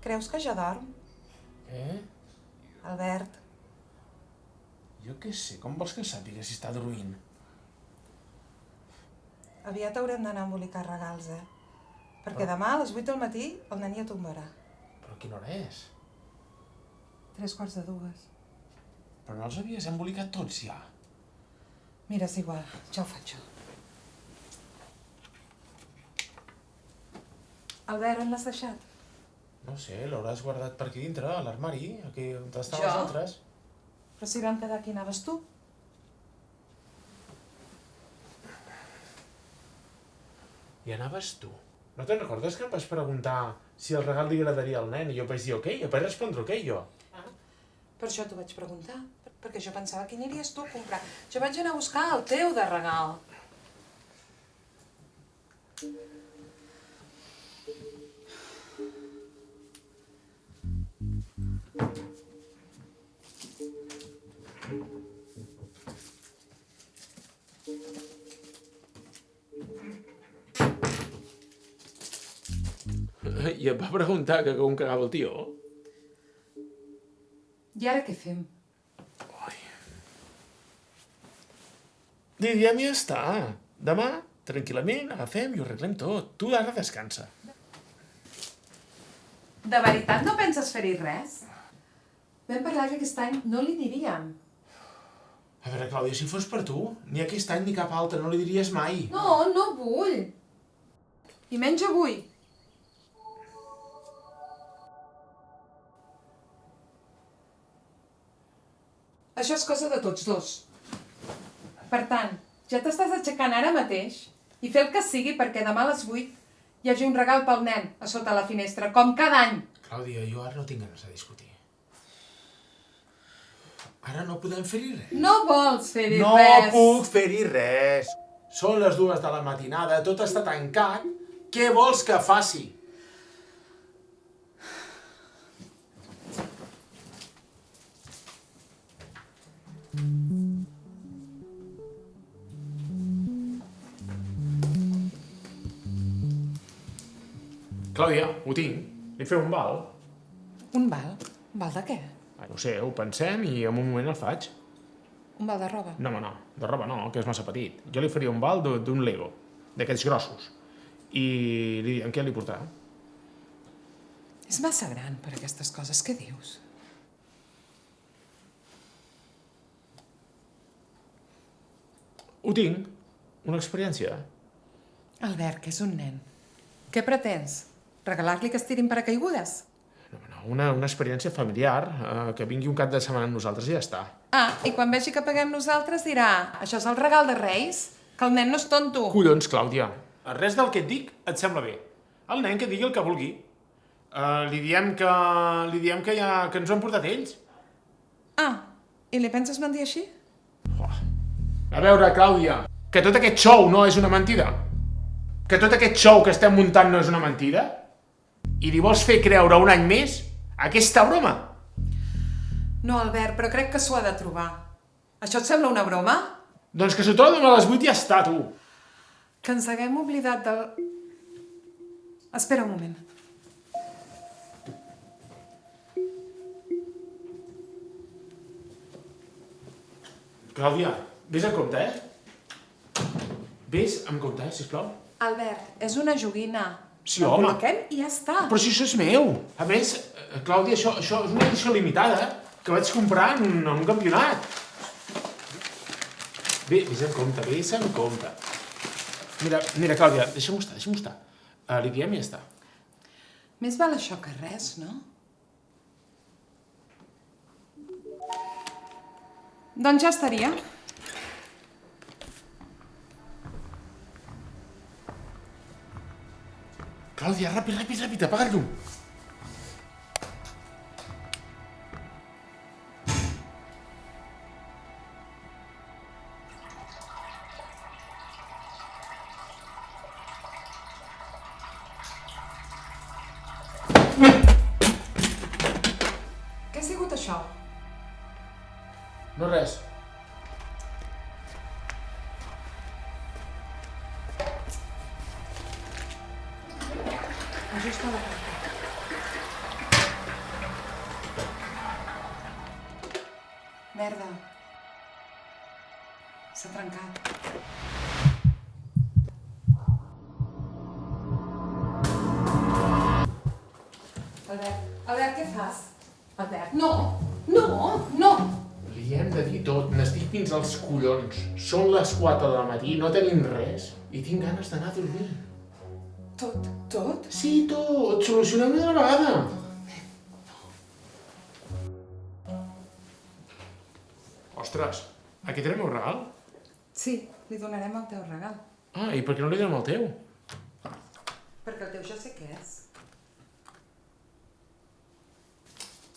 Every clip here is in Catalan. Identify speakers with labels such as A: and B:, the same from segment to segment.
A: Creus que ja dorm? Albert.
B: Jo què sé, com vols que sàpiga si està dormint?
A: Aviat haurem d'anar a embolicar regals, Perquè demà a les 8 del matí el nen ja tombarà.
B: Però quina hora és?
A: 3:45.
B: Però no els havies embolicat tots, ja?
A: Mira, és igual, ja ho faig jo. Albert, on l'has deixat?
B: No sé, l'hauràs guardat per aquí dintre, a l'armari, aquí on estan
A: Jo?
B: els altres.
A: Però si vam quedar aquí anaves tu.
B: I anaves tu. No te'n recordes que em vas preguntar si el regal li agradaria al nen i jo vaig dir ok, i vaig respondre ok, jo.
A: Per això t'ho vaig preguntar, perquè jo pensava que aniries tu a comprar. Jo vaig anar a buscar el teu de regal.
B: I et va preguntar que com cagava el tio?
A: I ara què fem?
B: Li diem i ja està. Demà, tranquil·lament, agafem i ho arreglem tot. Tu ara descansa.
A: De veritat no penses fer-hi res? Vam parlar que aquest any no li diríem.
B: A veure, Clàudia, si fos per tu, ni aquest any ni cap altre, no li diries mai.
A: No, no vull. I menys avui. Això és cosa de tots dos. Per tant, ja t'estàs aixecant ara mateix i fer el que sigui perquè demà a les 8 hi hagi un regal pel nen a sota la finestra, com cada any.
B: Clàudia, jo ara no tinc ganes de discutir. Ara no podem fer-hi res.
A: No vols fer-hi
B: No
A: res.
B: puc fer-hi res. Són les 2 de la matinada, tot està tancat. Què vols que faci? Clàudia, ho tinc. Li feu un val?
A: Un val? Un val de què?
B: No sé, ho pensem i en un moment el faig.
A: Un val de roba?
B: No, home, no. De roba no, que és massa petit. Jo li faria un val d'un Lego, d'aquests grossos. I li diem què li portarà.
A: És massa gran per aquestes coses. Què dius?
B: Ho tinc. Una experiència.
A: Albert, que és un nen. Què pretens? Regalar-li que es tirin paracaigudes?
B: No, una experiència familiar, que vingui un cap de setmana amb nosaltres i ja està.
A: Ah, i quan vegi que paguem nosaltres dirà això és el regal de Reis? Que el nen no és tonto.
B: Collons, Clàudia. Res del que et dic et sembla bé. El nen que digui el que vulgui. Li diem que ens ho han portat ells.
A: Ah, i li penses mentir així?
B: A veure, Clàudia, que tot aquest show no és una mentida. Que tot aquest show que estem muntant no és una mentida. I li vols fer creure un any més aquesta broma?
A: No, Albert, però crec que s'ho ha de trobar. Això et sembla una broma?
B: Doncs que s'ho troba demà a les 8 i ja està, tu.
A: Que ens haguem oblidat del... Espera un moment.
B: Clàudia, vés amb compte, Vés amb compte, sisplau.
A: Albert, és una joguina.
B: Sí, home.
A: La col·loquem i ja està.
B: Però si això és meu. A més, Clàudia, això és una edició limitada que vaig comprar en un campionat. Vés amb compte. Mira, Clàudia, deixa'm-ho estar. Li diem i ja està.
A: Més val això que res, no? Doncs ja estaria.
B: Clàudia, ràpid, apaga el llum.
A: Què ha sigut això?
B: No res.
A: Ajusta la porta. merda. S'ha trencat. Albert, què fas? Albert, no! No! No!
B: Li hem de dir tot, n'estic fins als collons. Són les 4 del matí, no tenim res i tinc ganes d'anar a dormir.
A: Tot? Tot?
B: Sí, tot! Solucionem d'una vegada! Ostres, aquest era el meu regal?
A: Sí, li donarem el teu regal.
B: Ah, i per què no li donem el teu?
A: Perquè el teu ja sé què és.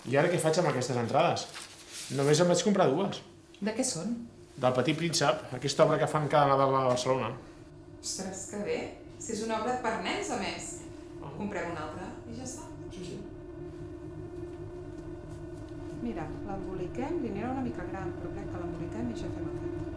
B: I ara què faig amb aquestes entrades? Només em vaig comprar 2.
A: De què són?
B: Del Petit Príncep, aquesta obra que fan cada Nadal a Barcelona.
A: Ostres, que bé. Si és una obra per nens, a més. Comprem una altra i ja està.
B: Sí.
A: Mira, l'emboliquem, li anirà una mica gran, però crec que l'emboliquem i ja fem el cap.